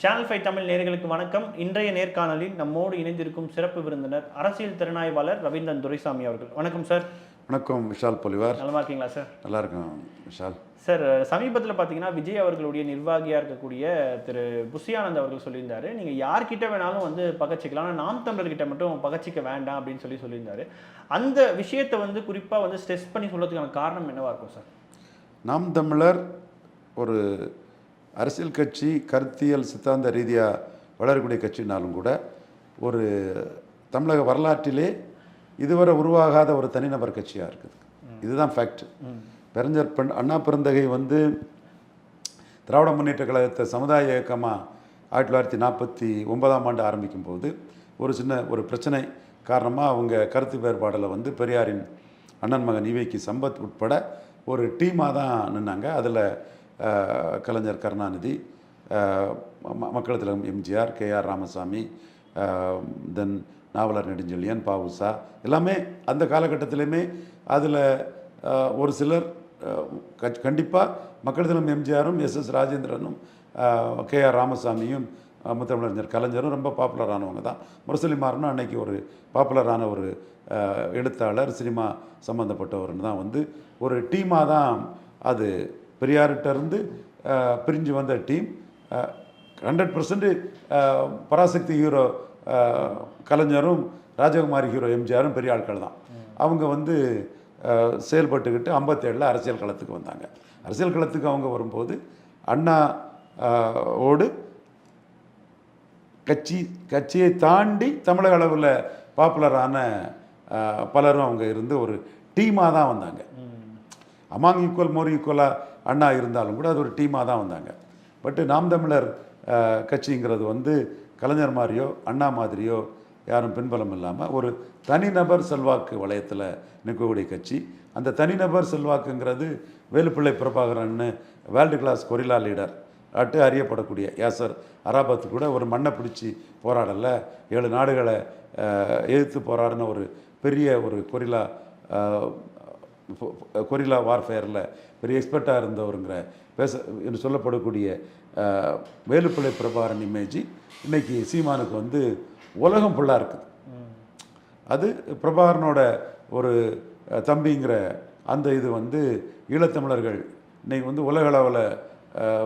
Channel 5 Tamil நேயர்களுக்கு வணக்கம். இன்றைய நேர்காணலில் நம்மோடு இணைந்திருக்கும் சிறப்பு விருந்தினர் அரசியல் திறனாய்வாளர் ரவீந்திரன் துரைசாமி அவர்கள். வணக்கம் சார். வணக்கம் விஷால் பொலிவார். நலமா இருக்கீங்களா சார்? நல்லா இருக்கும் விஷால். சார், சமீபத்தில் பார்த்தீங்கன்னா விஜய் அவர்களுடைய நிர்வாகியாக இருக்கக்கூடிய திரு புஷி ஆனந்த் அவர்கள் சொல்லியிருந்தாரு, நீங்கள் யார்கிட்ட வேணாலும் வந்து பகச்சிக்கலாம், ஆனால் நாம் தமிழர்கிட்ட மட்டும் பகச்சிக்க வேண்டாம் அப்படின்னு சொல்லியிருந்தாரு. அந்த விஷயத்தை வந்து குறிப்பாக வந்து ஸ்ட்ரெஸ் பண்ணி சொல்கிறதுக்கான காரணம் என்னவா இருக்கும் சார்? நாம் தமிழர் ஒரு அரசியல் கட்சி, கருத்தியல் சித்தாந்த ரீதியாக வளரக்கூடிய கட்சினாலும் கூட ஒரு தமிழக வரலாற்றிலே இதுவரை உருவாகாத ஒரு தனிநபர் கட்சியாக இருக்குது. இதுதான் ஃபேக்ட். பெருஞ்சர் அண்ணா பெருந்தகை வந்து திராவிட முன்னேற்ற கழகத்தை சமுதாய இயக்கமாக 1949 ஆரம்பிக்கும் போது ஒரு பிரச்சனை காரணமாக அவங்க கருத்து வேறுபாடில் வந்து பெரியாரின் அண்ணன் மகன் ஈவேக்கு சம்பத் உட்பட ஒரு டீமாக தான் நின்னாங்க. அதில் கலைஞர் கருணாநிதி, மக்கள் திலகம் எம்ஜிஆர், KR ராமசாமி, தென் நாவலர் நெடுஞ்செழியன், ப.உ.சா எல்லாமே அந்த காலகட்டத்திலையுமே அதில் ஒரு சிலர் கண்டிப்பாக மக்கள் திலகம் எம்ஜிஆரும், SS ராஜேந்திரனும், KR ராமசாமியும், முத்தமிழறிஞர் கலைஞரும் ரொம்ப பாப்புலரானவங்க தான். முரசொலிமாறனும் அன்னைக்கு ஒரு பாப்புலரான ஒரு எழுத்தாளர், சினிமா சம்மந்தப்பட்டவர்னு தான் வந்து ஒரு டீமாக தான் அது பெரியார்கிட்டருந்து பிரிஞ்சு வந்த டீம். 100% பராசக்தி ஹீரோ கலைஞரும், ராஜகுமாரி ஹீரோ எம்ஜிஆரும் பெரிய ஆட்கள் தான். அவங்க வந்து செயல்பட்டுக்கிட்டு 57 அரசியல் களத்துக்கு வந்தாங்க. அரசியல் களத்துக்கு அவங்க வரும்போது அண்ணா ஓடு கட்சியை தாண்டி தமிழக அளவில் பாப்புலரான பலரும் அவங்க இருந்து ஒரு டீமாக தான் வந்தாங்க. அமாங் ஈக்குவல் மோர் ஈக்குவலாக அண்ணா இருந்தாலும் கூட அது ஒரு டீமாக தான் வந்தாங்க. பட்டு நாம் தமிழர் கட்சிங்கிறது வந்து கலைஞர் மாதிரியோ அண்ணா மாதிரியோ யாரும் பின்பலம் இல்லாமல் ஒரு தனிநபர் செல்வாக்கு வளையத்தில் நிற்கக்கூடிய கட்சி. அந்த தனிநபர் செல்வாக்குங்கிறது வேலுப்பிள்ளை பிரபாகரன்னு வேர்ல்டு கிளாஸ் கொரில்லா லீடர் அறியப்படக்கூடிய யாசர் அராபத்து கூட ஒரு மண்ணை பிடிச்சி போராடலை, 7 நாடுகளை எதிர்த்து போராடின ஒரு பெரிய ஒரு கொரில்லா வார்ஃபேரில் பெரிய எக்ஸ்பர்ட்டாக இருந்தவருங்கிற என்று சொல்லப்படக்கூடிய வேலுப்பிள்ளை பிரபாகரன் இமேஜ் இன்றைக்கி சீமானுக்கு வந்து உலகம் ஃபுல்லாக இருக்குது. அது பிரபாகரனோட ஒரு தம்பிங்கிற அந்த இது வந்து ஈழத்தமிழர்கள் இன்றைக்கி வந்து உலக அளவில்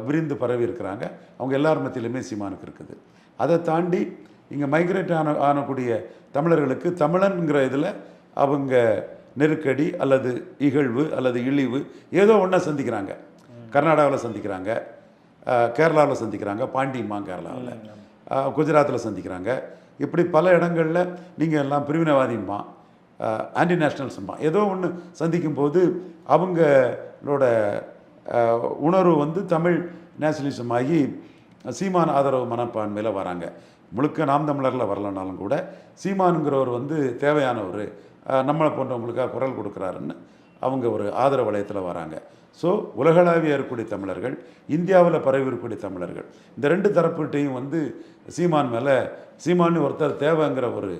விரிந்து பரவி இருக்கிறாங்க. அவங்க எல்லார் மத்தியிலுமே சீமானுக்கு இருக்குது. அதை தாண்டி இங்கே மைக்ரேட் ஆனக்கூடிய தமிழர்களுக்கு தமிழன்கிற இதில் அவங்க நெருக்கடி அல்லது இகழ்வு அல்லது இழிவு ஏதோ ஒன்றா சந்திக்கிறாங்க. கர்நாடகாவில் சந்திக்கிறாங்க, கேரளாவில் சந்திக்கிறாங்க, பாண்டியம்மா கேரளாவில், குஜராத்தில் சந்திக்கிறாங்க. இப்படி பல இடங்களில் நீங்கள் எல்லாம் பிரிவினைவாதிம்மா, ஆன்டி நேஷ்னல்ஸ்மா ஏதோ ஒன்று சந்திக்கும் போது அவங்களோட உணர்வு வந்து தமிழ் நேஷனலிசம் ஆகி சீமான் ஆதரவு மனப்பான்மையில் வராங்க. முழுக்க நாம் தமிழரில் வரலனாலும் கூட சீமானுங்கிறவர் வந்து தேவையானவர், நம்மளை போன்றவங்களுக்காக குரல் கொடுக்குறாருன்னு அவங்க ஒரு ஆதரவு வளையத்தில் வராங்க. ஸோ உலகளாவிய இருக்கக்கூடிய தமிழர்கள், இந்தியாவில் பரவி இருக்கக்கூடிய தமிழர்கள், இந்த 2 தரப்புகிட்டையும் வந்து சீமான் மேலே சீமானு ஒருத்தர் தேவைங்கிற ஒரு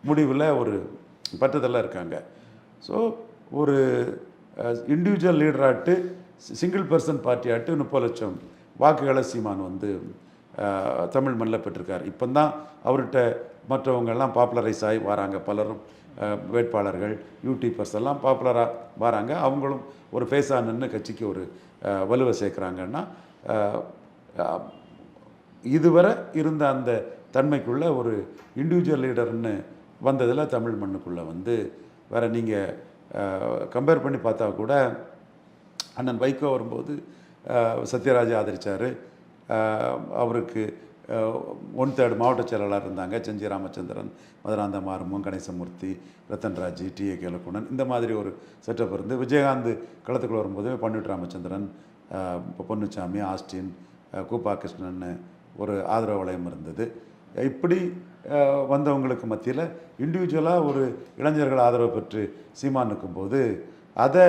முடிவில் ஒரு பற்றுதலாக இருக்காங்க. ஸோ ஒரு இண்டிவிஜுவல் லீடராட்டு சிங்கிள் பர்சன் பார்ட்டி ஆட்டு 30 லட்சம் வாக்குகளை சீமான் வந்து தமிழ் மண்ணில் பெற்றிருக்கார். இப்போ தான் அவர்கிட்ட மற்றவங்கெல்லாம் பாப்புலரைஸ் ஆகி வராங்க. பலரும் வேட்பாளர்கள், யூடியூபர்ஸ் எல்லாம் பாப்புலராக வராங்க. அவங்களும் ஒரு ஃபேஸாக நின்று கட்சிக்கு ஒரு வலுவை சேர்க்குறாங்கன்னா இதுவரை இருந்த அந்த தன்மைக்குள்ளே ஒரு இண்டிவிஜுவல் லீடர்னு வந்ததில் தமிழ் மண்ணுக்குள்ளே வந்து வேறு நீங்கள் கம்பேர் பண்ணி பார்த்தா கூட அண்ணன் வைகோ வரும்போது சத்யராஜ் ஆதரித்தார். அவருக்கு 1/3 மாவட்ட செயலாளர் இருந்தாங்க. செஞ்சி ராமச்சந்திரன், மதுராந்த மாறுமும், கணேசமூர்த்தி, ரத்தன்ராஜ், T.A. கேலக்குணன் இந்த மாதிரி ஒரு செட்டப் இருந்து விஜயகாந்த் களத்துக்குள்ள வரும்போது பன்னிட்டு ராமச்சந்திரன், பொன்னுச்சாமி, ஆஸ்டின், கூப்பா கிருஷ்ணன் ஒரு ஆதரவு வளையம் இருந்தது. இப்படி வந்தவங்களுக்கு மத்தியில் இண்டிவிஜுவலாக ஒரு இளைஞர்கள் ஆதரவு பெற்று சீமான் நிற்கும்போது அதை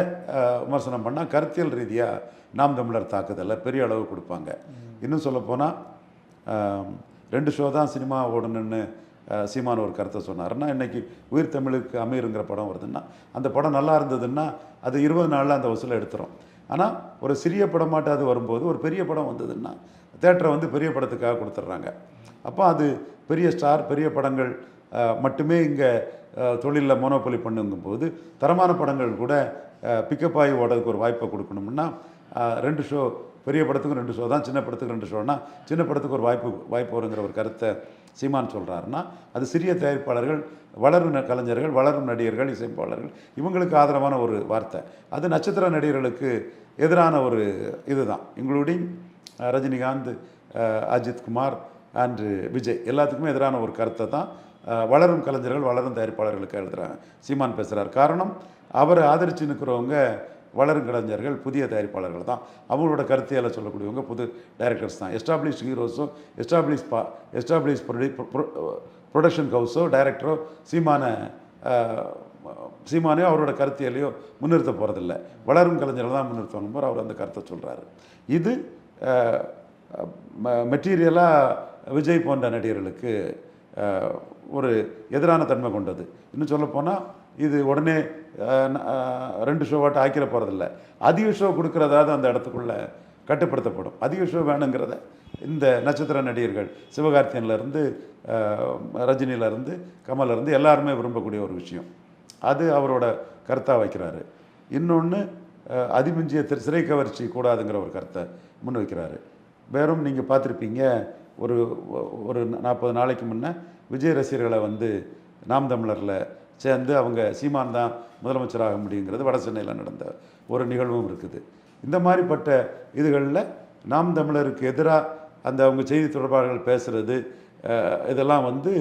விமர்சனம் பண்ணால் கருத்தியல் ரீதியாக நாம் தமிழர் தாக்குதலை பெரிய அளவு கொடுப்பாங்க. இன்னும் சொல்லப்போனால் 2 ஷோ தான் சினிமா ஓடணுன்னு சீமான் ஒரு கருத்தை சொன்னார்னா, இன்றைக்கி உயிர் தமிழுக்கு அமீருங்கிற படம் வருதுன்னா அந்த படம் நல்லா இருந்ததுன்னா அது 20 நாளில் அந்த வசூலை எடுத்துரும். ஆனால் ஒரு சிறிய படமாட்டாது வரும்போது ஒரு பெரிய படம் வந்ததுன்னா தேட்டரை வந்து பெரிய படத்துக்காக கொடுத்துட்றாங்க. அப்போ அது பெரிய ஸ்டார் பெரிய படங்கள் மட்டுமே இங்கே தொழிலில் மோனோபொலி பண்ணுங்கும்போது தரமான படங்கள் கூட பிக்கப் ஆகி ஓடுறதுக்கு ஒரு வாய்ப்பை கொடுக்கணும்னா 2 ஷோ, பெரிய படத்துக்கும் 2 ஷோ தான், சின்ன படத்துக்கு 2 ஷோனா சின்ன படத்துக்கு ஒரு வாய்ப்பு வருங்கிற ஒரு கருத்தை சீமான் சொல்கிறாருன்னா அது சிறிய தயாரிப்பாளர்கள், வளரும் கலைஞர்கள், வளரும் நடிகர்கள், இசைப்பாளர்கள் இவங்களுக்கு ஆதரவான ஒரு வார்த்தை. அது நட்சத்திர நடிகர்களுக்கு எதிரான ஒரு இதுதான், இன்க்ளூடிங் ரஜினிகாந்த், அஜித் குமார் அண்டு விஜய் எல்லாத்துக்குமே எதிரான ஒரு கருத்தை தான் வளரும் கலைஞர்கள், வளரும் தயாரிப்பாளர்களுக்கு எழுதுகிறாங்க. சீமான் பேசுகிறார். காரணம், அவரை ஆதரித்து நிற்கிறவங்க வளரும் கலைஞர்கள், புதிய தயாரிப்பாளர்கள் தான். அவங்களோட கருத்தியால் சொல்லக்கூடியவங்க புது டைரக்டர்ஸ் தான். எஸ்டாப்ளிஷ் ஹீரோஸோ எஸ்டாப்ளிஷ் ப்ரொடக்ஷன் ஹவுஸோ டைரக்டரோ சீமானையோ அவரோட கருத்தியலையோ முன்னிறுத்த போகிறதில்ல. வளரும் கலைஞர்கள் தான் முன்னிறுத்துவாங்க போது அவர் அந்த கருத்தை சொல்கிறாரு. இது மெட்டீரியலாக விஜய் போன்ற நடிகர்களுக்கு ஒரு எதிரான தன்மை கொண்டது. இன்னும் சொல்லப்போனால் இது உடனே 2 ஷோவாட்ட ஆக்கிட போகிறதில்ல. அதிக ஷோ கொடுக்குறதாவது அந்த இடத்துக்குள்ளே கட்டுப்படுத்தப்படும். அதிக ஷோ வேணுங்கிறத இந்த நட்சத்திர நடிகர்கள் சிவகார்த்தியன்லேருந்து ரஜினியிலேருந்து கமலேருந்து எல்லாருமே விரும்பக்கூடிய ஒரு விஷயம். அது அவரோட கருத்தாக வைக்கிறாரு. இன்னொன்று அதிமிஞ்சிய சிறை கவர்ச்சி கூடாதுங்கிற ஒரு கருத்தை முன் வைக்கிறாரு. வேறும் நீங்கள் பார்த்துருப்பீங்க, ஒரு 40 நாளைக்கு முன்னே விஜய் ரசிகர்களை வந்து நாம் தமிழரில் சேர்ந்து அவங்க சீமான் தான் முதலமைச்சராக முடியுங்கிறது வட சென்னையில் நடந்த ஒரு நிகழ்வும் இருக்குது. இந்த மாதிரிப்பட்ட இதுகளில் நாம் தமிழருக்கு எதிராக அந்த அவங்க செய்தி தொடர்பாளர்கள் பேசுகிறது இதெல்லாம் வந்து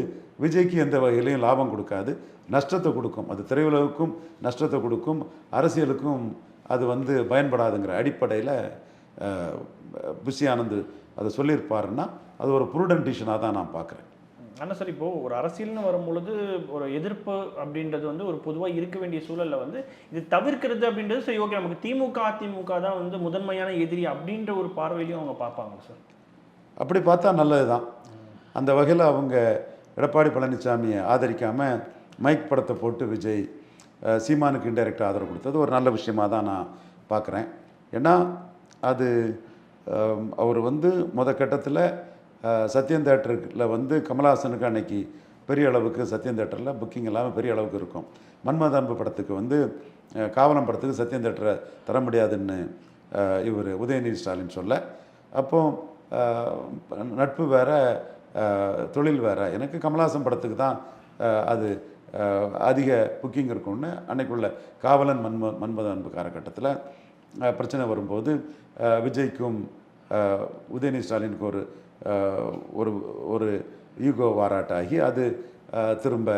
விஜய்க்கு எந்த வகையிலையும் லாபம் கொடுக்காது, நஷ்டத்தை கொடுக்கும். அது திரையுலகுக்கும் நஷ்டத்தை கொடுக்கும், அரசியலுக்கும் அது வந்து பயன்படாதுங்கிற அடிப்படையில் புஷி ஆனந்த் அதை சொல்லியிருப்பாருன்னா அது ஒரு ப்ரூடன்ட் டிசிஷனாக தான் நான் பார்க்குறேன். ஆனால் சார், இப்போது ஒரு அரசியல்னு வரும்பொழுது ஒரு எதிர்ப்பு அப்படின்றது வந்து ஒரு பொதுவாக இருக்க வேண்டிய சூழலில் வந்து இது தவிர்க்கிறது அப்படின்றது சரி, ஓகே, நமக்கு திமுக அதிமுக தான் வந்து முதன்மையான எதிரி அப்படின்ற ஒரு பார்வையிலையும் அவங்க பார்ப்பாங்க சார். அப்படி பார்த்தா நல்லது தான். அந்த வகையில் அவங்க எடப்பாடி பழனிசாமியை ஆதரிக்காமல் மைக் படத்தை போட்டு விஜய் சீமானுக்கு இன்டைரக்டாக ஆதரவு கொடுத்தது ஒரு நல்ல விஷயமாக தான் நான் பார்க்குறேன். ஏன்னா அது அவர் வந்து கட்டத்தில் சத்யம் தேட்டரில் வந்து கமல்ஹாசனுக்கு அன்னைக்கு பெரிய அளவுக்கு சத்யம் தேட்டரில் புக்கிங் எல்லாமே பெரிய அளவுக்கு இருக்கும். மன்மத அன்பு படத்துக்கு வந்து காவலம் படத்துக்கு சத்யம் தேட்டரை தர முடியாதுன்னு இவர் உதயநிதி ஸ்டாலின் சொல்ல, அப்போ நட்பு வேறு தொழில் வேறு, எனக்கு கமல்ஹாசன் படத்துக்கு தான் அது அதிக புக்கிங் இருக்கும்னு அன்னைக்குள்ள காவலன் மன்மத அன்பு காலகட்டத்தில் பிரச்சனை வரும்போது விஜய்க்கும் உதயநிதி ஸ்டாலினுக்கு ஒரு ஒரு ஈகோ வாராட்டாகி அது திரும்ப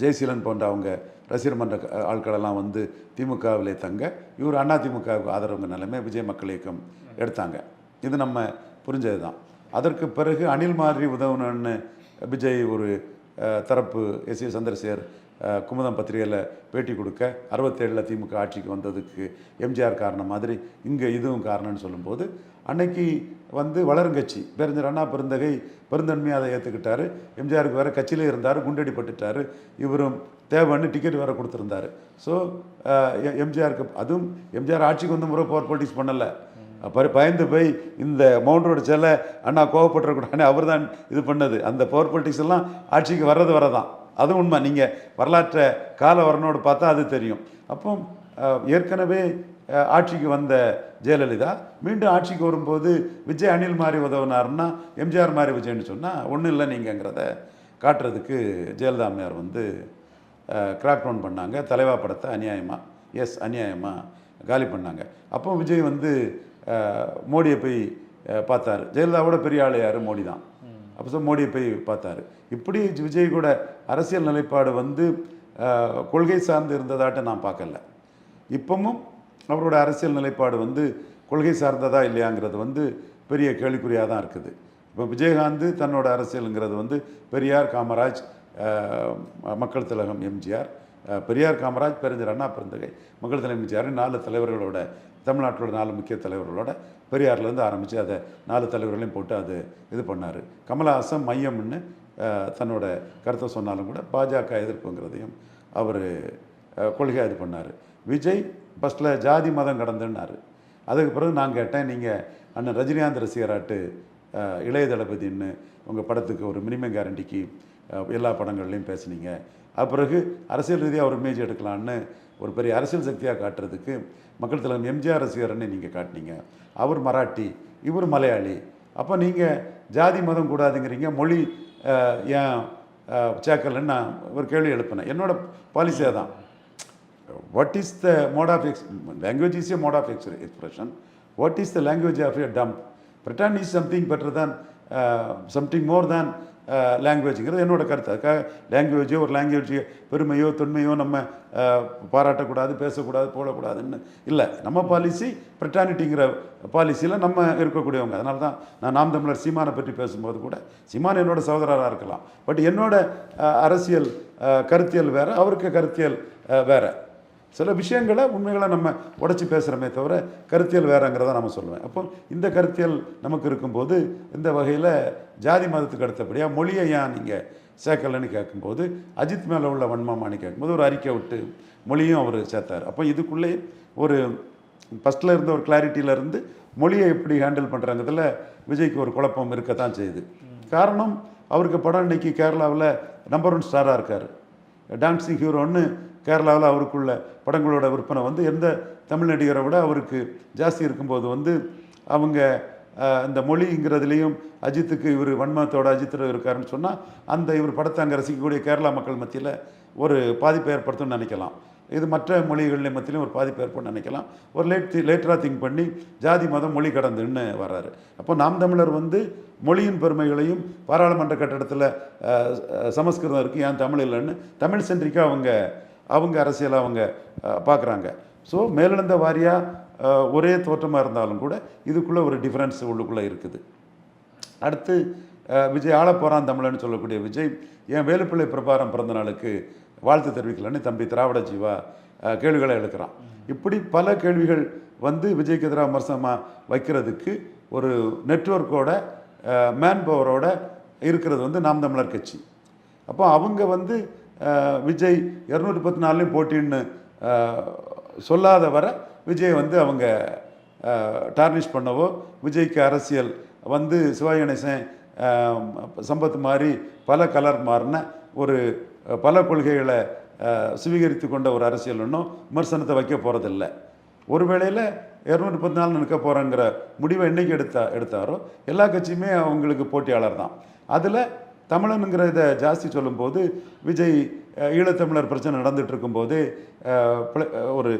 ஜெயசீலன் போன்ற அவங்க ரசிகர் மன்ற ஆட்களெல்லாம் வந்து திமுகவிலே தங்க இவர் அதிமுகவுக்கு ஆதரவுங்க நிலைமை விஜய் மக்கள் இயக்கம் எடுத்தாங்க. இது நம்ம புரிஞ்சது தான். அதற்கு பிறகு அணில் மாதிரி உதவணுன்னு விஜய் ஒரு தரப்பு எஸ்.ஏ. சந்திரசேகர் குமுதம் பத்திரிகையில் பேட்டி கொடுக்க 67 திமுக ஆட்சிக்கு வந்ததுக்கு எம்ஜிஆர் காரணம் மாதிரி இங்கே இதுவும் காரணம்னு சொல்லும்போது அன்னைக்கு வந்து வளருங்கட்சி பேரறிஞர் அண்ணா பெருந்தகை பெருந்தன்மையாக அதை ஏற்றுக்கிட்டாரு. எம்ஜிஆருக்கு வேறு கட்சியிலே இருந்தார், குண்டடிப்பட்டுட்டார், இவரும் தேவைன்னு டிக்கெட் வேறு கொடுத்துருந்தாரு. ஸோ எம்ஜிஆருக்கு அதுவும் எம்ஜிஆர் ஆட்சிக்கு வந்து முறை பவர் பாலிட்டிக்ஸ் பண்ணலை, பயந்து போய் இந்த மவுண்ட் ரோடு செல்ல அண்ணா கோவப்பட்டுறக்கூடாதுன்னு அவர் தான் இது பண்ணது. அந்த பவர் பாலிட்டிக்ஸ் எல்லாம் ஆட்சிக்கு வரதான் அதுவும் உண்மை. நீங்கள் வரலாற்றை கால வரனோடு பார்த்தா அது தெரியும். அப்போ ஏற்கனவே ஆட்சிக்கு வந்த ஜெயலலிதா மீண்டும் ஆட்சிக்கு வரும்போது விஜய் அணில் மாதிரி உதவினார்னா எம்ஜிஆர் மாதிரி விஜய்னு சொன்னால் ஒன்றும் இல்லை நீங்கங்கிறத காட்டுறதுக்கு ஜெயலலிதா அம்மையார் வந்து கிராக் டவுன் பண்ணாங்க. தலைவா படத்தை அநியாயமாக காலி பண்ணாங்க. அப்போ விஜய் வந்து மோடியை போய் பார்த்தாரு. ஜெயலலிதாவோட பெரிய ஆள் யார்? மோடி தான். அப்போ மோடியை போய் பார்த்தாரு. இப்படி விஜய் கூட அரசியல் நிலைப்பாடு வந்து கொள்கை சார்ந்து இருந்ததாட்ட நான் பார்க்கல. இப்பவும் அவரோட அரசியல் நிலைப்பாடு வந்து கொள்கை சார்ந்ததா இல்லையாங்கிறது வந்து பெரிய கேள்விக்குறியாக தான் இருக்குது. இப்போ விஜயகாந்த் தன்னோட அரசியலுங்கிறது வந்து பெரியார், காமராஜ், மக்கள் திலகம் எம்ஜிஆர், பெரியார், காமராஜ், பேரறிஞர் அண்ணா பெருந்தகை, மக்கள் திலகம் எம்ஜிஆர் 4 தலைவர்களோட, தமிழ்நாட்டோட 4 முக்கிய தலைவர்களோட பெரியார்லேருந்து ஆரம்பித்து அதை 4 தலைவர்களையும் போட்டு அது இது பண்ணார். கமல்ஹாசன் மையம்னு தன்னோட கருத்தை சொன்னாலும் கூட பாஜக எதிர்ப்புங்கிறதையும் அவர் கொள்கையாக இது பண்ணார். விஜய் ஃபஸ்ட்டில் ஜாதி மதம் கடந்துன்னாரு. அதுக்கு பிறகு நான் கேட்டேன், நீங்கள் அண்ணன் ரஜினிகாந்த் ரசிகராட்டு இளைய தளபதின்னு உங்கள் படத்துக்கு ஒரு மினிமம் கேரண்டிக்கு எல்லா படங்கள்லையும் பேசுனீங்க. அது பிறகு அரசியல் ரீதியாக ஒரு இமேஜ் எடுக்கலான்னு ஒரு பெரிய அரசியல் சக்தியாக காட்டுறதுக்கு மக்கள் தலைவர் எம்ஜிஆர் ரசிகர்னு நீங்கள் காட்டினீங்க. அவர் மராட்டி, இவர் மலையாளி. அப்போ நீங்கள் ஜாதி மதம் கூடாதுங்கிறீங்க, மொழி ஏன் சேர்க்கலன்னு நான் ஒரு கேள்வி எழுப்பினேன். என்னோட பாலிசியாக தான். What is the mode of language is a mode of expression. What is the language of a dumb? Britain is something better than something more than லாங்குவேஜுங்கிறது என்னோட கருத்து. அதுக்காக லாங்குவேஜோ ஒரு லாங்குவேஜ் பெருமையோ தொன்மையோ நம்ம பாராட்டக்கூடாது, பேசக்கூடாது, போடக்கூடாதுன்னு இல்லை. நம்ம பாலிசி பிரிட்டானிட்டிங்கிற பாலிசியில் நம்ம இருக்கக்கூடியவங்க. அதனால தான் நான் நாம் தமிழர் சீமானை பற்றி பேசும்போது கூட, சீமான் என்னோட சகோதரராக இருக்கலாம், பட் என்னோட அரசியல் கருத்தியல் வேறு, அவருக்கு கருத்தியல் வேறு. சில விஷயங்களை உண்மைகளை நம்ம உடச்சி பேசுகிறோமே தவிர கருத்தியல் வேறங்கிறத நம்ம சொல்லுவேன். அப்போ இந்த கருத்தியல் நமக்கு இருக்கும்போது இந்த வகையில் ஜாதி மதத்துக்கு அடுத்தபடியாக மொழியை ஏன் நீங்கள் சேர்க்கலைன்னு கேட்கும்போது, அஜித் மேலே உள்ள வன்மமானு கேட்கும்போது ஒரு அறிக்கை விட்டு மொழியும் அவர் சேர்த்தார். அப்போ இதுக்குள்ளே ஒரு ஃபஸ்ட்டில் இருந்த ஒரு கிளாரிட்டியிலேருந்து மொழியை எப்படி ஹேண்டில் பண்ணுறாங்கிறதுல விஜய்க்கு ஒரு குழப்பம் இருக்கத்தான் செய்யுது. காரணம், அவருக்கு படம் இன்னைக்கு கேரளாவில் நம்பர் 1 ஸ்டாராக இருக்கார். டான்ஸிங் ஹீரோன்னு கேரளாவில் அவருக்குள்ள படங்களோட விற்பனை வந்து எந்த தமிழ் நடிகரை விட அவருக்கு ஜாஸ்தி இருக்கும்போது வந்து அவங்க இந்த மொழிங்கிறதுலேயும் அஜித்துக்கு இவர் வன்மத்தோட அஜித் இருக்காருன்னு சொன்னால் அந்த இவர் படத்தை அங்கே ரசிக்கக்கூடிய கேரளா மக்கள் மத்தியில் ஒரு பாதிப்பை ஏற்படுத்தும்னு நினைக்கலாம். இது மற்ற மொழிகளில் மத்தியிலும் ஒரு பாதிப்பு ஏற்படும் நினைக்கலாம். ஒரு லேட்டராக திங்க் பண்ணி ஜாதி மதம் மொழி கடந்துன்னு வர்றாரு. அப்போ நாம் தமிழர் வந்து மொழியின் பெருமைகளையும் பாராளுமன்ற கட்டடத்தில் சமஸ்கிருதம் இருக்குது, ஏன் தமிழ் இல்லைன்னு தமிழ் சென்ட்ரிக்காக அவங்க அரசியலை அவங்க பார்க்குறாங்க. ஸோ மேலெழுந்த வாரியாக ஒரே தோற்றமாக இருந்தாலும் கூட இதுக்குள்ளே ஒரு டிஃப்ரென்ஸ் உள்ளுக்குள்ளே இருக்குது. அடுத்து விஜய் ஆள போகிறான் தமிழன்னு சொல்லக்கூடிய விஜய் ஏன் வேலுப்பிள்ளை பிரபாரம் பிறந்த நாளுக்கு வாழ்த்து தெரிவிக்கலன்னு தம்பி திராவிட ஜீவா கேள்விகளை எழுக்கிறான். இப்படி பல கேள்விகள் வந்து விஜய்க்கு எதிராக விமர்சனமாக வைக்கிறதுக்கு ஒரு நெட்வொர்க்கோட மேன் பவரோட இருக்கிறது வந்து நாம் தமிழர் கட்சி. அப்போ அவங்க வந்து விஜய் 214 போட்டின்னு சொல்லாத வர விஜய் வந்து அவங்க டார்னிஷ் பண்ணவோ, விஜய்க்கு அரசியல் வந்து சிவாஜி கணேசன் சம்பத் மாதிரி பல கலர் மாறின ஒரு பல கொள்கைகளை சுவீகரித்து கொண்ட ஒரு அரசியல் ஒன்றும் விமர்சனத்தை வைக்க போகிறதில்ல. ஒரு வேளையில் 214 நிற்க போகிறங்கிற முடிவை என்றைக்கு எடுத்தாரோ எல்லா கட்சியுமே அவங்களுக்கு போட்டியாளர் தான். அதில் தமிழனுங்கிற இதை ஜாஸ்தி சொல்லும்போது விஜய் ஈழத்தமிழர் பிரச்சனை நடந்துகிட்டு இருக்கும்போது ஒரு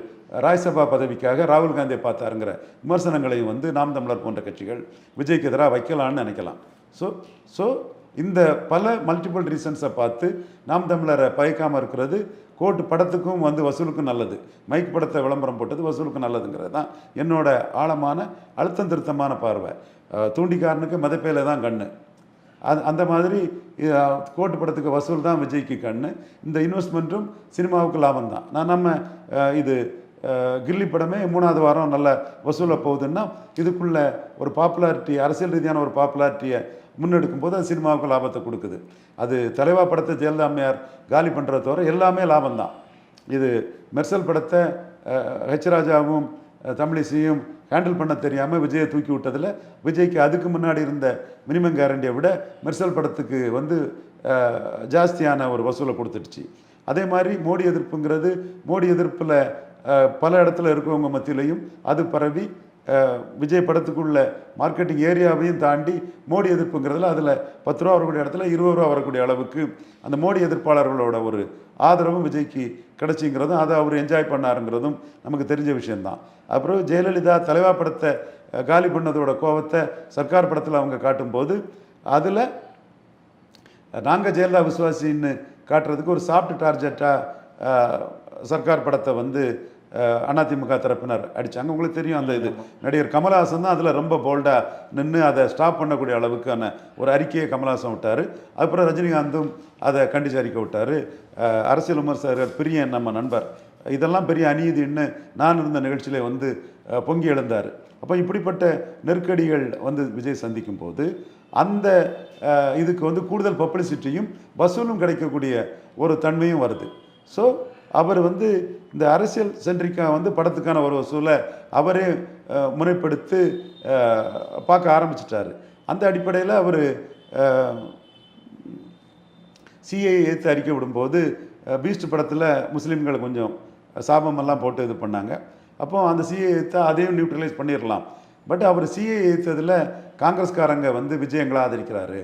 ராஜ்யசபா பதவிக்காக ராகுல் காந்தியை பார்த்தாருங்கிற விமர்சனங்களையும் வந்து நாம் தமிழர் போன்ற கட்சிகள் விஜய்க்கு எதிராக வைக்கலான்னு நினைக்கலாம். ஸோ இந்த பல மல்டிபிள் ரீசன்ஸை பார்த்து நாம் தமிழரை பயக்காமல் இருக்கிறது கோர்ட்டு படத்துக்கும் வந்து வசூலுக்கும் நல்லது. மைக் படத்தை விளம்பரம் போட்டது வசூலுக்கும் நல்லதுங்கிறது தான் என்னோட ஆழமான அழுத்தம் திருத்தமான பார்வை. தூண்டிக்காரனுக்கு மதப்பேல தான் கண்ணு. அந்த மாதிரி கோர்ட்டு படத்துக்கு வசூல் தான் விஜய்க்கு கண்ணு. இந்த இன்வெஸ்ட்மெண்ட்டும் சினிமாவுக்கு லாபம் தான். நம்ம இது கில்லி படமே 3வது வாரம் நல்ல வசூலில் போகுதுன்னா இதுக்குள்ள ஒரு பாப்புலாரிட்டி, அரசியல் ரீதியான ஒரு பாப்புலாரிட்டியை முன்னெடுக்கும் போது அது சினிமாவுக்கு லாபத்தை கொடுக்குது. அது தலைவா படத்தை ஜெயலலிதா அம்மையார் காலி பண்ணுறத தவிர எல்லாமே லாபம்தான். இது மெர்சல் படத்தை ஹெச் ராஜாவும் தமிழிசையும் ஹேண்டில் பண்ண தெரியாமல் விஜயை தூக்கி விட்டதில் விஜய்க்கு அதுக்கு முன்னாடி இருந்த மினிமம் கேரண்டியை விட மெர்சல் படத்துக்கு வந்து ஜாஸ்தியான ஒரு வசூலை கொடுத்துடுச்சு. அதே மாதிரி மோடி எதிர்ப்புங்கிறது, மோடி எதிர்ப்பில் பல இடத்துல இருக்கிறவங்க மத்தியிலையும் அது பரவி விஜய் படத்துக்குள்ள மார்க்கெட்டிங் ஏரியாவையும் தாண்டி மோடி எதிர்ப்புங்கிறதுல அதில் 10 ரூபா வரக்கூடிய இடத்துல 20 ரூபா வரக்கூடிய அளவுக்கு அந்த மோடி எதிர்ப்பாளர்களோட ஒரு ஆதரவும் விஜய்க்கு கிடச்சிங்கிறதும் அதை அவர் என்ஜாய் பண்ணாருங்கிறதும் நமக்கு தெரிஞ்ச விஷயந்தான். அப்புறம் ஜெயலலிதா தலைவா படத்தை காலி பண்ணதோட கோபத்தை சர்க்கார் படத்தில் அவங்க காட்டும்போது அதில் நாங்கள் ஜெயலலிதா விசுவாசின்னு காட்டுறதுக்கு ஒரு சாஃப்ட் டார்கெட்டாக சர்க்கார் படத்தை வந்து அதிமுக தரப்பினர் அடித்தாங்க. உங்களுக்கு தெரியும் அந்த இது நடிகர் கமல்ஹாசன் தான் அதில் ரொம்ப போல்டாக நின்று அதை ஸ்டாப் பண்ணக்கூடிய அளவுக்கான ஒரு அறிக்கையை கமல்ஹாசன் விட்டார். அப்புறம் ரஜினிகாந்தும் அதை கண்டிச்சு அறிக்கை விட்டார். அரசியல் விமர்சகர் பிரியன் நம்ம நண்பர் இதெல்லாம் பெரிய அநீதின்னு நான் இருந்த நிகழ்ச்சியிலே வந்து பொங்கி எழுந்தார். அப்போ இப்படிப்பட்ட நெருக்கடிகள் வந்து விஜய் சந்திக்கும் போது அந்த இதுக்கு வந்து கூடுதல் பப்ளிசிட்டியும் வசூலும் கிடைக்கக்கூடிய ஒரு தன்மையும் வருது. ஸோ அவர் வந்து இந்த அரசியல் சென்ட்ரிக்காக வந்து படத்துக்கான ஒரு வசூலை அவரே முனைப்படுத்தி பார்க்க ஆரம்பிச்சிட்டாரு. அந்த அடிப்படையில் அவர் சிஏஏ ஏற்று அறிக்கை விடும்போது பீஸ்ட் படத்தில் முஸ்லீம்களை கொஞ்சம் சாபமெல்லாம் போட்டு இது பண்ணாங்க. அப்போ அந்த சிஏ ஏற்ற அதையும் நியூட்ரலைஸ் பண்ணிடலாம். பட் அவர் சிஏ ஏற்றதில் காங்கிரஸ்காரங்க வந்து விஜயங்களை ஆதரிக்கிறாரு,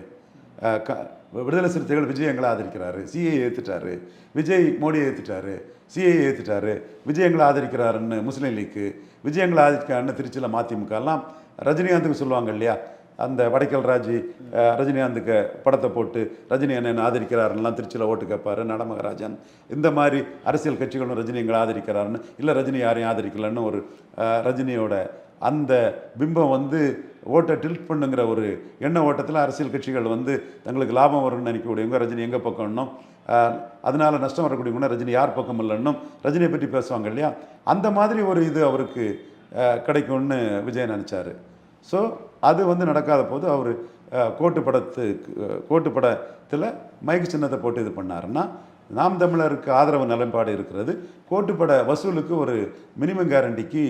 விடுதலை சிறுத்தைகள் விஜயங்களை ஆதரிக்கிறாரு, சிஏ ஏற்றுட்டாரு, விஜய் மோடியை ஏற்றுட்டாரு, சிஏ ஏற்றுட்டாரு, விஜயங்களை ஆதரிக்கிறாருன்னு முஸ்லீம் லீக்கு, விஜயங்களை ஆதரிக்கிறாருன்னு திருச்சியில் மதிமுகலாம் ரஜினிகாந்துக்கு சொல்லுவாங்க இல்லையா, அந்த வடைக்கல் ராஜி ரஜினிகாந்துக்கு படத்தை போட்டு ரஜினி என்ன ஆதரிக்கிறாருன்னெலாம் திருச்சியில் ஓட்டு கேட்பார். நடமகராஜன் இந்த மாதிரி அரசியல் கட்சிகளும் ரஜினி எங்களை ஆதரிக்கிறாருன்னு, இல்லை ரஜினி யாரையும் ஆதரிக்கலன்னு ஒரு ரஜினியோட அந்த பிம்பம் வந்து ஓட்டை டில்ட் பண்ணுங்கிற ஒரு எண்ண ஓட்டத்தில் அரசியல் கட்சிகள் வந்து தங்களுக்கு லாபம் வரும்னு நினைக்கக்கூடியவங்க ரஜினி எங்கே பக்கம்னும், அதனால நஷ்டம் வரக்கூடியவங்க ரஜினி யார் பக்கம் இல்லைன்னும் ரஜினியை பற்றி பேசுவாங்க இல்லையா, அந்த மாதிரி ஒரு இது அவருக்கு கிடைக்கும்னு விஜய் நினச்சார். ஸோ அது வந்து நடக்காத போது அவர் கோட்டு படத்தில் மைக்கு சின்னத்தை போட்டு இது பண்ணாருன்னா, நாம் தமிழருக்கு ஆதரவு நிலைப்பாடு இருக்கிறது. கோட்டுப்பட வசூலுக்கு ஒரு மினிமம் கேரண்டிக்கு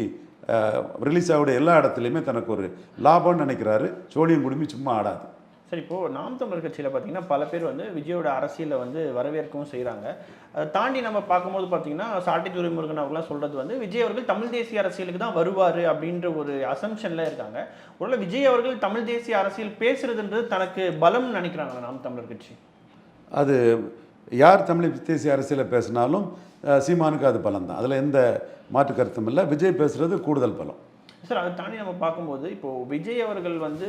ரிலீஸ் ஆகுடைய எல்லா இடத்துலையுமே தனக்கு ஒரு லாபம்னு நினைக்கிறாரு. சோழியம் குடுமி சும்மா ஆடாது. சரி, இப்போது நாம் தமிழர் கட்சியில் பார்த்தீங்கன்னா பல பேர் வந்து விஜயோட அரசியலை வந்து வரவேற்கவும் செய்கிறாங்க. அதை தாண்டி நம்ம பார்க்கும்போது பார்த்தீங்கன்னா சாட்டை துரைமுருகன் அவர்களாம் சொல்கிறது வந்து விஜய் அவர்கள் தமிழ் தேசிய அரசியலுக்கு தான் வருவார் அப்படின்ற ஒரு அசம்ஷனில் இருக்காங்க. ஒருவேளை விஜய் அவர்கள் தமிழ் தேசிய அரசியல் பேசுறதுன்றது தனக்கு பலம்னு நினைக்கிறாங்களா நாம் தமிழர் கட்சி? அது யார் தமிழ் தேசிய அரசியலை பேசினாலும் சீமானுக்கு அது பலம் தான், அதில் எந்த மாற்று கருத்தும் இல்லை. விஜய் பேசுகிறது கூடுதல் பலம். சார், அதை தாண்டி நம்ம பார்க்கும்போது இப்போது விஜய் அவர்கள் வந்து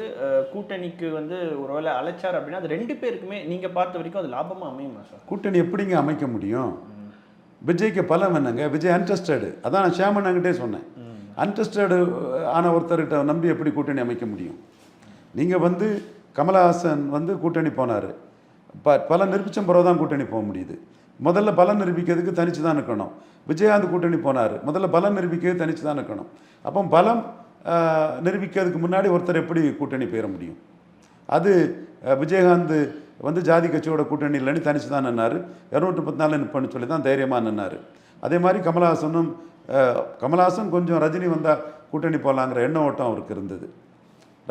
கூட்டணிக்கு வந்து ஒருவேளை அழைச்சார் அப்படின்னா அது ரெண்டு பேருக்குமே நீங்கள் பார்த்த வரைக்கும் அது லாபமாக அமையுமா சார்? கூட்டணி எப்படிங்க அமைக்க முடியும்? விஜய்க்கு பலம் என்னங்க? விஜய் அன்ட்ரஸ்டடு. அதான் நான் ஷியாமன் அங்கிட்டே சொன்னேன், அன்ட்ரஸ்டடு ஆன ஒருத்தர்கிட்ட நம்பி எப்படி கூட்டணி அமைக்க முடியும்? நீங்கள் வந்து கமலஹாசன் வந்து கூட்டணி போனார், பல நிரூபிச்சம் பிறகு தான் கூட்டணி போக முடியுது. முதல்ல பலம் நிரூபிக்கிறதுக்கு தனிச்சு தான் இருக்கணும். விஜயகாந்த் கூட்டணி போனார், முதல்ல பலம் நிரூபிக்கிறது தனிச்சு தான் இருக்கணும். அப்போ பலம் நிரூபிக்கிறதுக்கு முன்னாடி ஒருத்தர் எப்படி கூட்டணி பெற முடியும்? அது விஜயகாந்த் வந்து ஜாதி கட்சியோட கூட்டணி இல்லைன்னு தனிச்சு தான் நின்னார், 234 நிற்பன்னு சொல்லி தான் தைரியமாக நின்னார். அதே மாதிரி கமலஹாசன் கொஞ்சம் ரஜினி வந்தால் கூட்டணி போகலாங்கிற எண்ண ஓட்டம் அவருக்கு இருந்தது.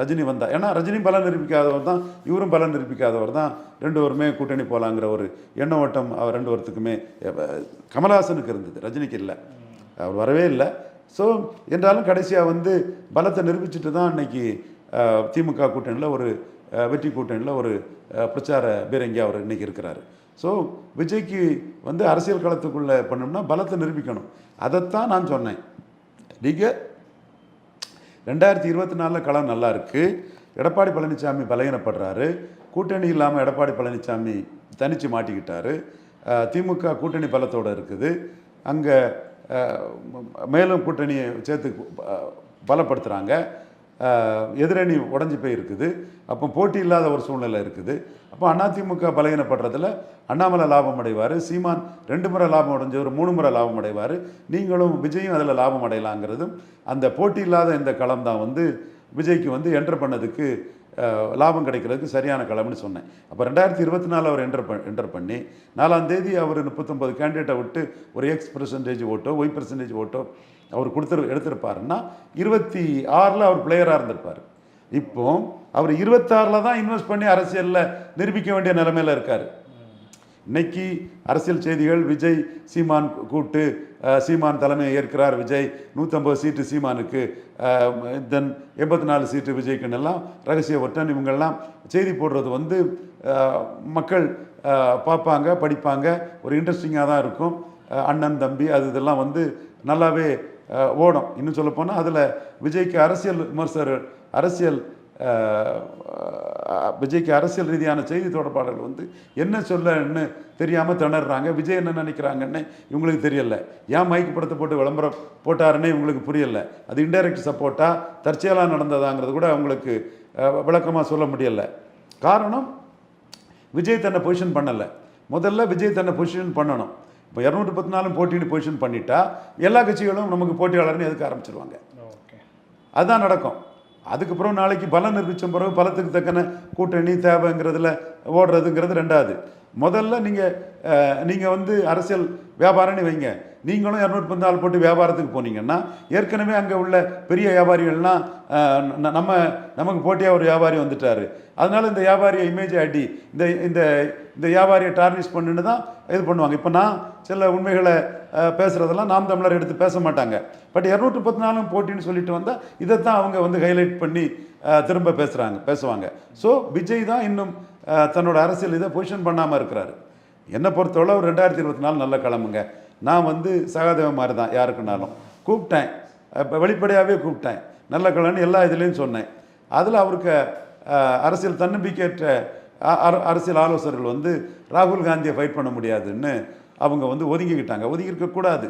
ரஜினி வந்தா, ஏன்னா ரஜினி பலம் நிரூபிக்காதவர் தான், இவரும் பலம் நிரூபிக்காதவர் தான், ரெண்டு பேருமே கூட்டணி போகலாங்கிற ஒரு எண்ண ஓட்டம் அவர் ரெண்டு பேர்த்துக்குமே கமலஹாசனுக்கு இருந்தது, ரஜினிக்கு இல்லை. அவர் வரவே இல்லை. ஸோ என்றாலும் கடைசியாக வந்து பலத்தை நிரூபிச்சுட்டு தான் இன்னைக்கு திமுக கூட்டணியில் ஒரு வெற்றி கூட்டணியில் ஒரு பிரச்சார பீரங்கி அவர் இன்றைக்கி இருக்கிறார். ஸோ விஜய்க்கு வந்து அரசியல் களத்துக்குள்ளே பண்ணோம்னா பலத்தை நிரூபிக்கணும். அதைத்தான் நான் சொன்னேன். நீங்கள் 2024 களம் நல்லா இருக்குது, எடப்பாடி பழனிசாமி பலகீனப்படுறாரு, கூட்டணி இல்லாமல் எடப்பாடி பழனிசாமி தனித்து மாட்டிக்கிட்டாரு, திமுக கூட்டணி பலத்தோடு இருக்குது, அங்கே மேலும் கூட்டணியை சேர்த்து பலப்படுத்துகிறாங்க, எதிரணி உடஞ்சி போய் இருக்குது, அப்போ போட்டி இல்லாத ஒரு சூழ்நிலை இருக்குது. அப்போ அதிமுக பலகீனப்படுறதுல அண்ணாமலை லாபம் அடைவார், சீமான் 2 முறை லாபம் அடைஞ்சவர் 3 முறை லாபம் அடைவார், நீங்களும் விஜயும் அதில் லாபம் அடையலாங்கிறதும் அந்த போட்டி இல்லாத இந்த களம் தான் வந்து விஜய்க்கு வந்து என்டர் பண்ணதுக்கு லாபம் கிடைக்கிறதுக்கு சரியான களம்னு சொன்னேன். அப்போ 2024 அவர் என்டர் பண்ணி 4ஆம் தேதி அவர் 39 கேண்டிடேட்டை விட்டு ஒரு X% ஓட்டோ Y% ஓட்டோ அவர் எடுத்திருப்பாருன்னா 26 அவர் பிளேயராக இருந்திருப்பார். இப்போ அவர் 26 தான் இன்வெஸ்ட் பண்ணி அரசியலில் நிரூபிக்க வேண்டிய நிலைமையில் இருக்கார். இன்னைக்கு அரசியல் செய்திகள் விஜய் சீமான் கூட்டு, சீமான் தலைமையை ஏற்கிறார் விஜய், 150 சீட்டு சீமானுக்கு, தென் 84 சீட்டு விஜய்க்குன்னு எல்லாம் ரகசிய ஒற்றன் இவங்கெல்லாம் செய்தி போடுறது வந்து மக்கள் பார்ப்பாங்க, படிப்பாங்க, ஒரு இன்ட்ரெஸ்டிங்காக தான் இருக்கும். அண்ணன் தம்பி அது இதெல்லாம் வந்து நல்லாவே ஓடும். இன்னும் சொல்லப்போனால் அதில் விஜய்க்கு அரசியல் ரீதியான செய்தி தொடர்பாளர்கள் வந்து என்ன சொல்லன்னு தெரியாமல் திணறாங்க. விஜய் என்ன நினைக்கிறாங்கன்னு இவங்களுக்கு தெரியல, ஏன் மைக்கு படத்தை போட்டு விளம்பரம் போட்டாருன்னு இவங்களுக்கு புரியலை, அது இன்டைரக்ட் சப்போர்ட்டா தற்செயலாக நடந்ததாங்கிறது கூட அவங்களுக்கு விளக்கமாக சொல்ல முடியலை. காரணம், விஜய் தன்னை பொசிஷன் பண்ணலை. முதல்ல விஜய் தன்னை பொசிஷன் பண்ணணும். இப்போ 214 போட்டின்னு பொசிஷன் பண்ணிட்டா எல்லா கட்சிகளும் நமக்கு போட்டியாளர்னு எதுக்க ஆரம்பிச்சிருவாங்க. அதுதான் நடக்கும். அதுக்கப்புறம் நாளைக்கு பலம் நிரூபித்த பிறகு பலத்துக்கு தக்கன கூட்டணி தேவைங்கிறதுல ஓடுறதுங்கிறது ரெண்டாவது. முதல்ல நீங்கள் வந்து அரசியல் வியாபாரம்னு வைங்க, நீங்களும் 214 போட்டு வியாபாரத்துக்கு போனீங்கன்னா ஏற்கனவே அங்கே உள்ள பெரிய வியாபாரிகள்லாம் நமக்கு போட்டியாக ஒரு வியாபாரி வந்துட்டார், அதனால இந்த வியாபாரியை இமேஜை அடி இந்த இந்த இந்த வியாபாரியை டார்னிஷ் பண்ணுன்னு தான் இது பண்ணுவாங்க. இப்போ நான் சில உண்மைகளை பேசுகிறதெல்லாம் நாம் தமிழர் எடுத்து பேச மாட்டாங்க. பட் 214 போட்டின்னு சொல்லிட்டு வந்தால் இதைத்தான் அவங்க வந்து ஹைலைட் பண்ணி திரும்ப பேசுவாங்க. ஸோ விஜய் தான் இன்னும் தன்னோட அரசியல் இதை பொசிஷன் பண்ணாமல் இருக்கிறாரு. என்னை பொறுத்தவரை ஒரு 2024 நல்ல கிளம்புங்க. நான் வந்து சகாதேவ மாதிரி தான், யாருக்குனாலும் கூப்பிட்டேன், இப்போ வெளிப்படையாகவே கூப்பிட்டேன், நல்ல கிளம்புன்னு எல்லா இதுலேயும் சொன்னேன். அதில் அவருக்கு அரசியல் தன்னம்பிக்கையற்ற அரசியல் ஆலோசகர்கள் வந்து ராகுல் காந்தியை ஃபைட் பண்ண முடியாதுன்னு அவங்க வந்து ஒதுங்கிக்கிட்டாங்க. ஒதுங்கியிருக்கக்கூடாது.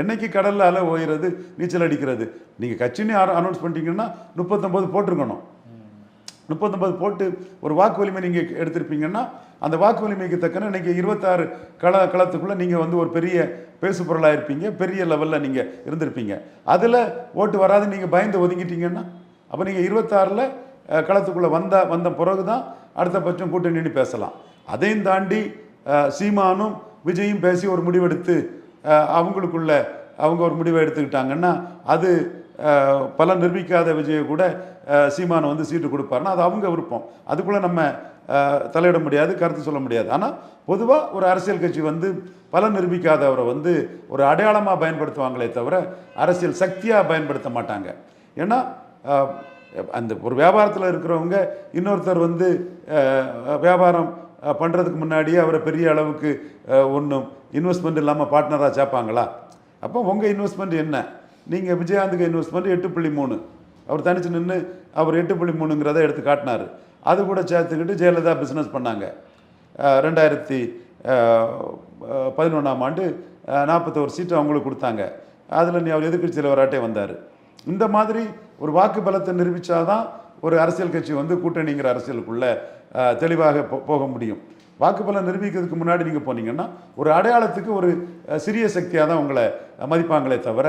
என்னைக்கு கடலில் அலை ஓயிறது, நீச்சல் அடிக்கிறது. நீங்கள் கட்சின்னு அனௌன்ஸ் பண்ணிட்டீங்கன்னா 39 போட்டிருக்கணும். 39 போட்டு ஒரு வாக்கு வலிமை நீங்கள் எடுத்திருப்பீங்கன்னா அந்த வாக்கு வலிமைக்கு தக்கன இன்றைக்கி 26 களத்துக்குள்ளே நீங்கள் வந்து ஒரு பெரிய பேசு பொருளாக இருப்பீங்க, பெரிய லெவலில் நீங்கள் இருந்திருப்பீங்க. அதில் ஓட்டு வராது நீங்கள் பயந்து ஒதுங்கிட்டீங்கன்னா அப்போ நீங்கள் 26 களத்துக்குள்ளே வந்த பிறகு தான் அடுத்த பட்சம் கூட்டணி பேசலாம். அதையும் தாண்டி சீமானும் விஜயும் பேசி ஒரு முடிவெடுத்து அவங்களுக்குள்ள அவங்க ஒரு முடிவை எடுத்துக்கிட்டாங்கன்னா அது பல நிரூபிக்காத விஜயை கூட சீமானை வந்து சீட்டு கொடுப்பாருன்னா அது அவங்க விருப்பம். அதுக்குள்ளே நம்ம தலையிட முடியாது, கருத்து சொல்ல முடியாது. ஆனால் பொதுவாக ஒரு அரசியல் கட்சி வந்து பல நிரூபிக்காதவரை வந்து ஒரு அடையாளமாக பயன்படுத்துவாங்களே தவிர அரசியல் சக்தியாக பயன்படுத்த மாட்டாங்க. ஏன்னா அந்த ஒரு வியாபாரத்தில் இருக்கிறவங்க இன்னொருத்தர் வந்து வியாபாரம் பண்ணுறதுக்கு முன்னாடியே அவரை பெரிய அளவுக்கு ஒன்றும் இன்வெஸ்ட்மெண்ட் இல்லாமல் பார்ட்னராக சேர்ப்பாங்களா? அப்போ உங்கள் இன்வெஸ்ட்மெண்ட் என்ன? நீங்கள் விஜயகாந்துக்கு இன்வெஸ்ட்மெண்ட் 8.3, அவர் தனிச்சு நின்று அவர் 8.3ங்கிறத எடுத்து காட்டினார். அது கூட சேர்த்துக்கிட்டு ஜெயலலிதா பிஸ்னஸ் பண்ணாங்க. 2011ஆம் ஆண்டு 41 சீட்டு அவங்களுக்கு கொடுத்தாங்க. அதில் அவர் எதிர்க்கட்சி தலைவராட்டே வந்தார். இந்த மாதிரி ஒரு வாக்கு பலத்தை நிரூபித்தாதான் ஒரு அரசியல் கட்சி வந்து கூட்டணிங்கிற அரசியலுக்குள்ளே தெளிவாக போக முடியும். வாக்குப்பலம் நிரூபிக்கிறதுக்கு முன்னாடி நீங்கள் போனீங்கன்னா ஒரு அடையாளத்துக்கு ஒரு சிறிய சக்தியாக தான் உங்களை மதிப்பாங்களே தவிர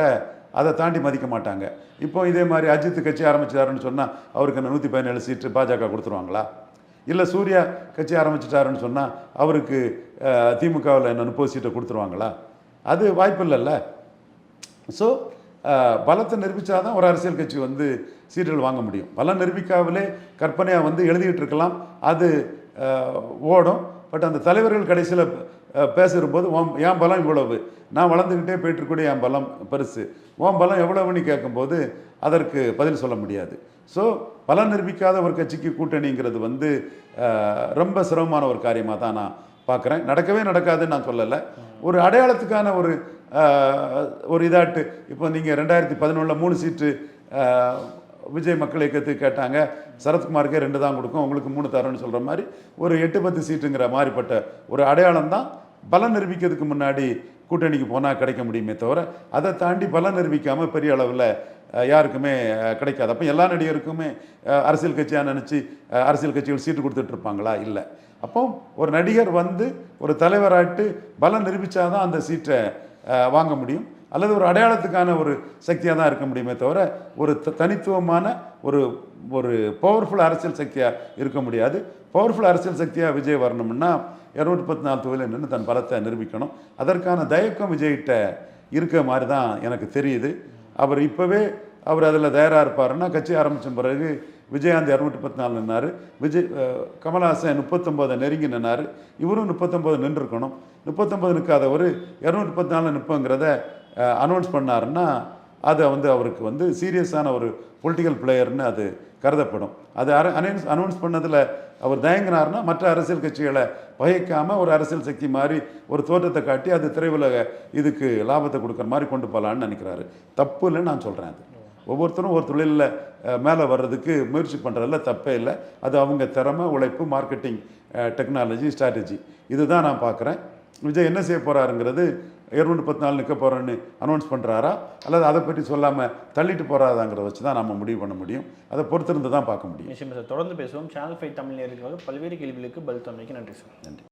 அதை தாண்டி மதிக்க மாட்டாங்க. இப்போ இதே மாதிரி அஜித் கட்சி ஆரம்பிச்சிட்டாருன்னு சொன்னால் அவருக்கு 117 சீட்டு பாஜக கொடுத்துருவாங்களா? இல்லை சூர்யா கட்சி ஆரம்பிச்சிட்டாருன்னு சொன்னால் அவருக்கு திமுகவில் 30 சீட்டை கொடுத்துருவாங்களா? அது வாய்ப்பு இல்லைல்ல. ஸோ பலத்தை நிரூபித்தாதான் ஒரு அரசியல் கட்சி வந்து சீட்டுகள் வாங்க முடியும். பலம் நிரூபிக்காமலே கற்பனையாக வந்து எழுதிக்கிட்டு இருக்கலாம், அது ஓடும். பட் அந்த தலைவர்கள் கடைசியில் பேசும்போது என் பலம் இவ்வளவு, நான் வளர்ந்துக்கிட்டே போயிட்டுருக்கூடிய என் பலம் பெருசு, உன் பலம் எவ்வளவுன்னு கேட்கும்போது அதற்கு பதில் சொல்ல முடியாது. ஸோ பலம் நிரூபிக்காத ஒரு கட்சிக்கு கூட்டணிங்கிறது வந்து ரொம்ப சிரமமான ஒரு காரியமாக தான் நான் பார்க்குறேன். நடக்கவே நடக்காதுன்னு நான் சொல்லலை. ஒரு அடையாளத்துக்கான ஒரு இதாட்டு இப்போ நீங்கள் 2011 3 சீட்டு விஜய் மக்கள் இயக்கத்துக்கு கேட்டாங்க, சரத்குமாருக்கே 2 தான் கொடுக்கும், உங்களுக்கு 3 தரோன்னு சொல்கிற மாதிரி ஒரு 8-10 சீட்டுங்கிற மாதிரிப்பட்ட ஒரு அடையாளம் தான் பலம் நிரூபிக்கிறதுக்கு முன்னாடி கூட்டணிக்கு போனால் கிடைக்க முடியுமே தவிர அதை தாண்டி பலம் நிரூபிக்காமல் பெரிய அளவில் யாருக்குமே கிடைக்காது. அப்போ எல்லா நடிகருக்குமே அரசியல் கட்சியாக நினச்சி அரசியல் கட்சிகள் சீட்டு கொடுத்துட்ருப்பாங்களா? இல்லை. அப்போ ஒரு நடிகர் வந்து ஒரு தலைவராட்டு பலம் நிரூபித்தாதான் அந்த சீட்டை வாங்க முடியும், அல்லது ஒரு அடையாளத்துக்கான ஒரு சக்தியாக தான் இருக்க முடியுமே தவிர ஒரு தனித்துவமான ஒரு ஒரு பவர்ஃபுல் அரசியல் சக்தியாக இருக்க முடியாது. பவர்ஃபுல் அரசியல் சக்தியாக விஜய் வரணும்னா 214 தொகுதியில் நின்று தன் பலத்தை நிரூபிக்கணும். அதற்கான தயக்கம் விஜய்கிட்ட இருக்க மாதிரி தான் எனக்கு தெரியுது. அவர் இப்போவே அவர் அதில் தயாராக இருப்பாருன்னா கட்சி ஆரம்பித்த பிறகு விஜயகாந்த் 214 நின்னார், கமல்ஹாசன் 39 நெருங்கி நின்னார், இவரும் 39 நின்றுருக்கணும். 39 நிற்காதவர் 214 நிற்பங்கிறத அனௌன்ஸ் பண்ணாருன்னா அதை வந்து அவருக்கு வந்து சீரியஸான ஒரு பொலிட்டிக்கல் பிளேயர்னு அது கருதப்படும். அது அனௌன்ஸ் பண்ணதில் அவர் தயங்கினார்னா மற்ற அரசியல் கட்சிகளை பகைக்காமல் ஒரு அரசியல் சக்தி மாதிரி ஒரு தோற்றத்தை காட்டி அது திரையுலக இதுக்கு லாபத்தை கொடுக்குற மாதிரி கொண்டு போகலான்னு நினைக்கிறாரு. தப்பு இல்லைன்னு நான் சொல்கிறேன். அது ஒவ்வொருத்தரும் ஒரு தொழிலில் மேலே வர்றதுக்கு முயற்சி பண்ணுறதில்ல, தப்பே இல்லை. அது அவங்க திறமை, உழைப்பு, மார்க்கெட்டிங், டெக்னாலஜி, ஸ்ட்ராட்டஜி, இதுதான் நான் பார்க்குறேன். விஜய் என்ன செய்ய போகிறாருங்கிறது 214 நிற்க போகிறேன்னு அனௌன்ஸ் பண்ணுறாரா அல்லது அதை பற்றி சொல்லாமல் தள்ளிட்டு போகிறாதாங்கிறத வச்சு தான் நம்ம முடிவு பண்ண முடியும். அதை பொறுத்திருந்து தான் பார்க்க முடியும். நிச்சயமாக சார், தொடர்ந்து பேசுவோம். சேனல் 5 தமிழ் நேயர்களுக்காக பல்வேறு கேள்விகளுக்கு பதில் தந்தமைக்கு நன்றி சார். நன்றி.